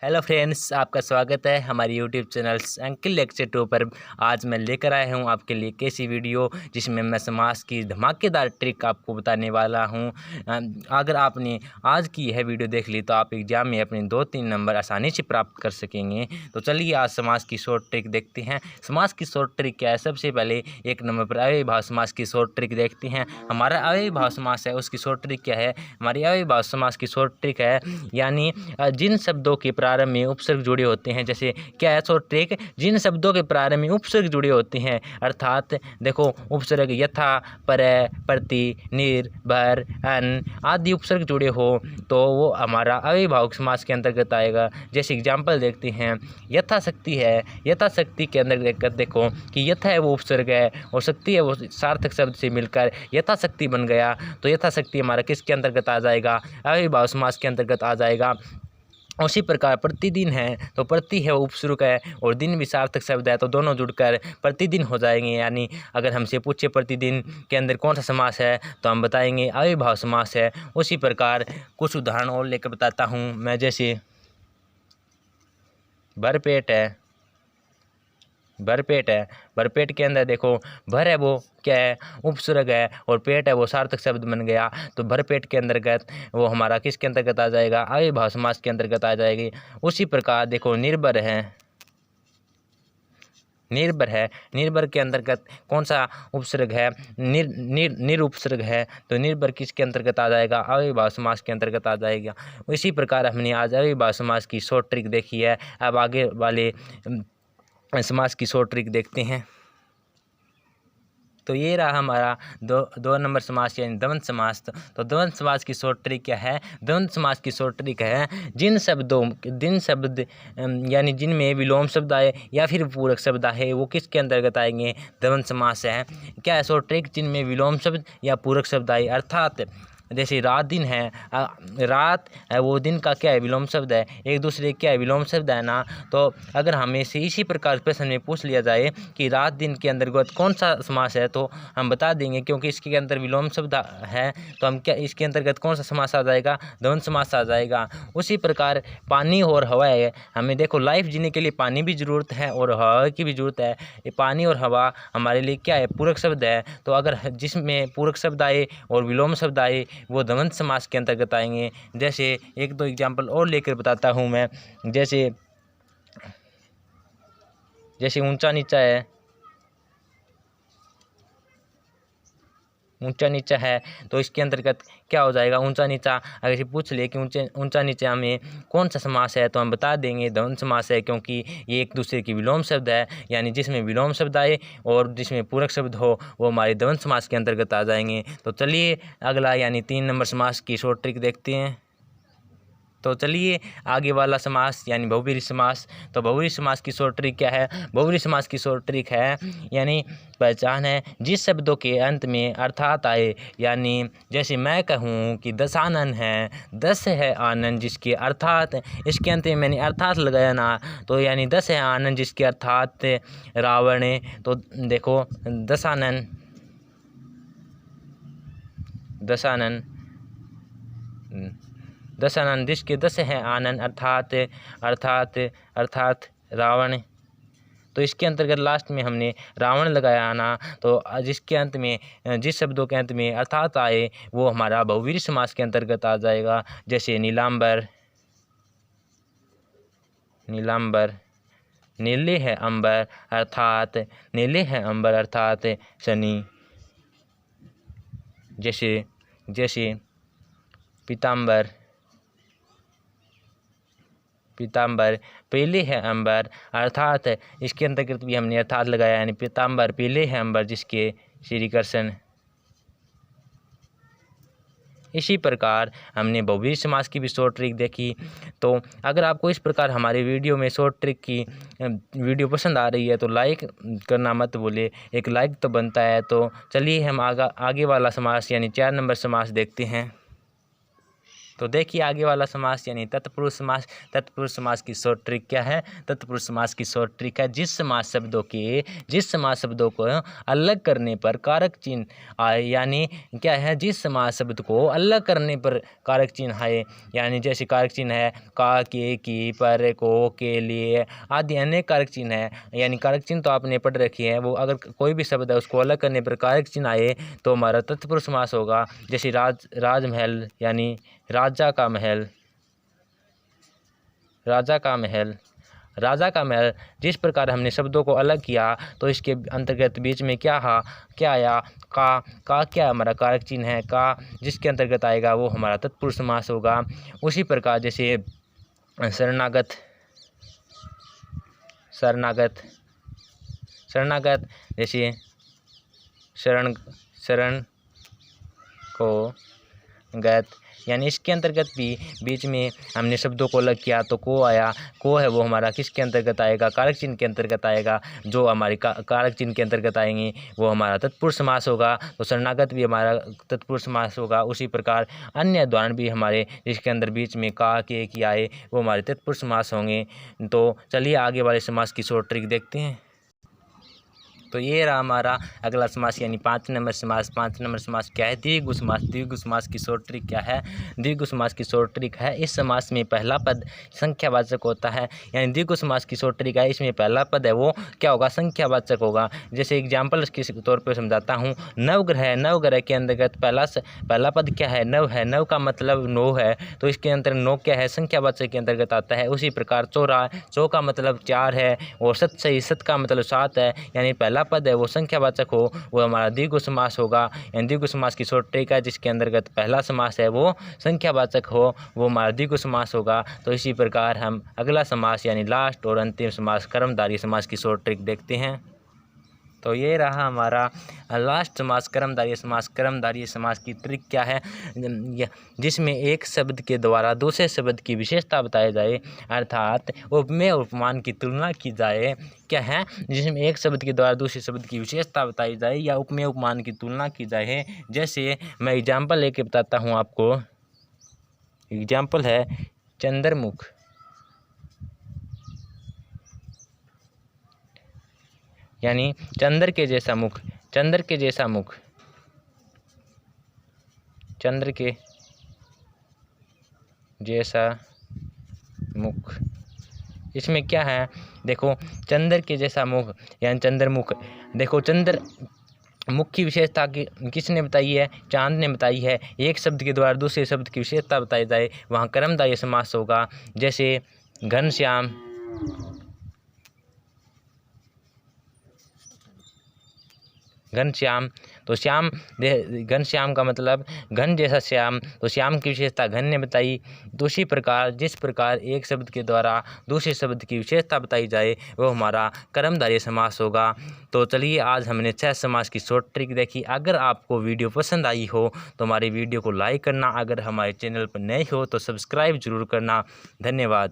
Hello friends, आपका स्वागत है हमारी यूट्यूब चैनल अंकिल लेक्चर 2 पर। आज मैं लेकर आया हूं आपके लिए कैसी वीडियो जिसमें मैं समास की धमाकेदार ट्रिक आपको बताने वाला हूं। अगर आपने आज की यह वीडियो देख ली तो आप एग्जाम में अपने 2-3 नंबर आसानी से प्राप्त कर सकेंगे। तो चलिए आज समास की शॉर्ट ट्रिक देखते हैं। समास की शॉर्ट ट्रिक क्या है? सबसे पहले एक नंबर पर अव्ययीभाव समास की शॉर्ट ट्रिक देखते हैं। हमारा अव्ययीभाव समास है उसकी शॉर्ट ट्रिक क्या है? हमारी अव्ययीभाव समास की शॉर्ट ट्रिक है यानी जिन शब्दों के प्रारंभ में उपसर्ग जुड़े होते हैं। जैसे क्या है शॉर्ट ट्रिक? जिन शब्दों के प्रारंभ में उपसर्ग जुड़े होते हैं, अर्थात देखो उपसर्ग यथा, पर, प्रति, निर, भर, अन आदि उपसर्ग जुड़े हो तो वो हमारा अव्ययीभाव समास के अंतर्गत आएगा। जैसे एग्जाम्पल देखते हैं, यथाशक्ति है। यथाशक्ति के अंदर देखकर देखो कि यथा है वो उपसर्ग है और शक्ति है वो सार्थक शब्द से मिलकर यथाशक्ति बन गया। तो यथाशक्ति हमारा किसके अंतर्गत आ जाएगा? अव्ययीभाव समास के अंतर्गत आ जाएगा। उसी प्रकार प्रतिदिन है तो प्रति है वो उपसर्ग है और दिन भी सार्थक शब्द है तो दोनों जुड़कर प्रतिदिन हो जाएंगे। यानी अगर हमसे पूछे प्रतिदिन के अंदर कौन सा समास है तो हम बताएंगे अव्ययीभाव समास है। उसी प्रकार कुछ उदाहरण और लेकर बताता हूँ मैं। जैसे भरपेट है। भरपेट है, भरपेट के अंदर देखो भर है वो क्या है? उपसर्ग है और पेट है वो सार्थक शब्द बन गया। तो भरपेट के अंतर्गत वो हमारा किसके अंतर्गत आ जाएगा? अव्ययीभाव समास के अंतर्गत आ जाएगी। उसी प्रकार देखो निर्भर है। निर्भर है, निर्भर के अंतर्गत कौन सा उपसर्ग है? निर उपसर्ग है तो निर्भर किसके अंतर्गत आ जाएगा? अव्ययीभाव समास के अंतर्गत आ जाएगा। इसी प्रकार हमने आज अव्ययीभाव समास की शॉर्ट ट्रिक देखी है। अब आगे वाले समास की शॉर्ट ट्रिक देखते हैं। तो ये रहा हमारा दो नंबर समास यानी द्वंद्व समास। तो द्वंद्व समास की शॉर्ट ट्रिक क्या है? द्वंद्व समास की शॉर्ट ट्रिक है जिन शब्द यानी जिनमें विलोम शब्द आए या फिर पूरक शब्द आए वो किसके अंतर्गत आएंगे? द्वंद्व समास है। क्या है शॉर्ट ट्रिक? जिनमें विलोम शब्द या पूरक शब्द आए, अर्थात जैसे रात दिन है, रात है वो दिन का क्या है? विलोम शब्द है। एक दूसरे क्या है? विलोम शब्द है ना। तो अगर हमें से इसी प्रकार प्रश्न में पूछ लिया जाए कि रात दिन के अंतर्गत कौन सा समास है तो हम बता देंगे क्योंकि इसके अंदर विलोम शब्द है तो हम क्या इसके अंतर्गत कौन सा समास आ जाएगा? द्वंद्व समास आ जाएगा। उसी प्रकार पानी और हवा है। हमें देखो लाइफ जीने के लिए पानी भी ज़रूरत है और हवा की भी ज़रूरत है। ये पानी और हवा हमारे लिए क्या है? पूरक शब्द है। तो अगर जिसमें पूरक शब्द आए और विलोम शब्द आए वो द्वंद्व समास के अंतर्गत आएंगे। जैसे एक दो एग्जाम्पल और लेकर बताता हूँ मैं। जैसे ऊंचा नीचा है। ऊंचा नीचा है तो इसके अंतर्गत क्या हो जाएगा? ऊंचा नीचा। अगर ये पूछ ले कि ऊंचा नीचा में कौन सा समास है तो हम बता देंगे द्वंद्व समास है, क्योंकि ये एक दूसरे की विलोम शब्द है। यानी जिसमें विलोम शब्द आए और जिसमें पूरक शब्द हो वो हमारे द्वंद्व समास के अंतर्गत आ जाएंगे। तो चलिए अगला यानी 3 नंबर समास की शॉर्ट ट्रिक देखते हैं। तो चलिए आगे वाला समास यानी बहुब्रीहि समास। तो बहुब्रीहि समास की शॉर्ट ट्रिक क्या है? बहुब्रीहि समास की शॉर्ट ट्रिक है यानी पहचान है जिस शब्दों के अंत में अर्थात आए। यानी जैसे मैं कहूँ कि 10 आनन है, 10 है आनंद जिसके अर्थात, इसके अंत में मैंने अर्थात लगाया ना तो यानी 10 है आनंद जिसके अर्थात रावण। तो देखो 10 आनन, 10 आनन, 10 आनंद जिसके 10 है आनंद अर्थात रावण। तो इसके अंतर्गत लास्ट में हमने रावण लगाया ना तो जिसके अंत में जिस शब्दों के अंत में अर्थात आए वो हमारा बहुब्रीहि समास के अंतर्गत आ जाएगा। जैसे नीलांबर, नीलांबर, नीले है अंबर अर्थात नीले है अंबर अर्थात शनि। जैसे पीताम्बर, पीताम्बर पीले है अंबर अर्थात इसके अंतर्गत भी हमने अर्थात लगाया यानी पीताम्बर पीले है अंबर जिसके श्री कृष्ण। इसी प्रकार हमने बहुब्रीहि समास की भी शॉर्ट ट्रिक देखी। तो अगर आपको इस प्रकार हमारे वीडियो में शॉर्ट ट्रिक की वीडियो पसंद आ रही है तो लाइक करना मत भूले। एक लाइक तो बनता है। तो चलिए हम आगे वाला समास यानी 4 नंबर समास देखते हैं। तो देखिए आगे वाला समास यानी तत्पुरुष समास। तत्पुरुष समास की शॉर्ट ट्रिक क्या है? तत्पुरुष समास की शॉर्ट ट्रिक है जिस समास शब्दों को अलग करने पर कारक चिन्ह आए, यानी क्या है, जिस समास शब्द को अलग करने पर कारक चिन्ह आए, यानी जैसे कारक चिन्ह है का, के, की, पर, को, के, लिए आदि अनेक कारक चिन्ह है। यानी कारक चिन्ह तो आपने पढ़ रखी है, वो अगर कोई भी शब्द है उसको अलग करने पर कारक चिन्ह आए तो हमारा तत्पुरुष समास होगा। जैसे राजमहल यानी राजा का महल, राजा का महल, राजा का महल। जिस प्रकार हमने शब्दों को अलग किया तो इसके अंतर्गत बीच में क्या आया? का क्या हमारा कारक चिन्ह है, का जिसके अंतर्गत आएगा वो हमारा तत्पुरुष समास होगा। उसी प्रकार जैसे शरणागत, जैसे शरण को गत, यानी इसके अंतर्गत भी बीच में हमने शब्दों को अलग किया तो को आया। को है वो हमारा किसके अंतर्गत आएगा? कारक चिन्ह के अंतर्गत आएगा। जो हमारे कारक चिन्ह के अंतर्गत आएंगे वो हमारा तत्पुरुष समास होगा। तो शरणागत भी हमारा तत्पुरुष समास होगा। उसी प्रकार अन्य उदाहरण भी हमारे जिसके अंदर बीच में का, के, की आए वो हमारे तत्पुरुष समास होंगे। तो चलिए आगे वाले समास की शॉर्ट ट्रिक देखते हैं। तो ये रहा हमारा अगला समास यानी 5 नंबर समास। 5 नंबर समास क्या है? द्विगु समास। द्विगु समास की शॉर्ट ट्रिक क्या है? द्विगु समास की शॉर्ट ट्रिक है इस समास में पहला पद संख्यावाचक होता है। यानी द्विगु समास की शॉर्ट ट्रिक है, इसमें पहला पद है वो क्या होगा? संख्यावाचक होगा। जैसे एग्जाम्पल के तौर पर समझाता हूँ। नवग्रह, नवग्रह के अंतर्गत पहला पद क्या है? नव है। नव का मतलब 9 है, तो इसके अंतर्गत 9 क्या है? संख्यावाचक के अंतर्गत आता है। उसी प्रकार चौरा, चौ का मतलब 4 है, और सत सही, सत का मतलब 7 है, यानी पहला पद है वो संख्यावाचक हो वो हमारा द्विगु समास होगा। यानी द्विगु समास की शॉर्ट ट्रिक है जिसके अंतर्गत पहला समास है वो संख्यावाचक हो वो हमारा द्विगु समास होगा। तो इसी प्रकार हम अगला समास यानी लास्ट और अंतिम समास कर्मधारय समास की शॉर्ट ट्रिक देखते हैं। तो ये रहा हमारा लास्ट समास कर्मधारय समास। कर्मधारय समास की ट्रिक क्या है? जिसमें एक शब्द के द्वारा दूसरे शब्द की विशेषता बताई जाए, अर्थात उपमेय उपमान की तुलना की जाए। क्या है? जिसमें एक शब्द के द्वारा दूसरे शब्द की विशेषता बताई जाए या उपमेय उपमान की तुलना की जाए। जैसे मैं एग्जाम्पल लेके बताता हूँ आपको। एग्जाम्पल है चंद्रमुख, यानी चंद्र के जैसा मुख, चंद्र के जैसा मुख, चंद्र के जैसा मुख। इसमें क्या है? देखो चंद्र के जैसा मुख यानी चंद्रमुख। देखो चंद्र मुख की विशेषता किसने बताई है? चांद ने बताई है। एक शब्द के द्वारा दूसरे शब्द की विशेषता बताई जाए वहाँ कर्मधारय समास होगा। जैसे घनश्याम, घनश्याम, तो श्याम, घनश्याम का मतलब घन जैसा श्याम, तो श्याम की विशेषता घन ने बताई। तो उसी प्रकार जिस प्रकार एक शब्द के द्वारा दूसरे शब्द की विशेषता बताई जाए वो हमारा कर्मधारय समास होगा। तो चलिए आज हमने 6 समास की शॉर्ट ट्रिक देखी। अगर आपको वीडियो पसंद आई हो तो हमारी वीडियो को लाइक करना, अगर हमारे चैनल पर नए हो तो सब्सक्राइब जरूर करना। धन्यवाद।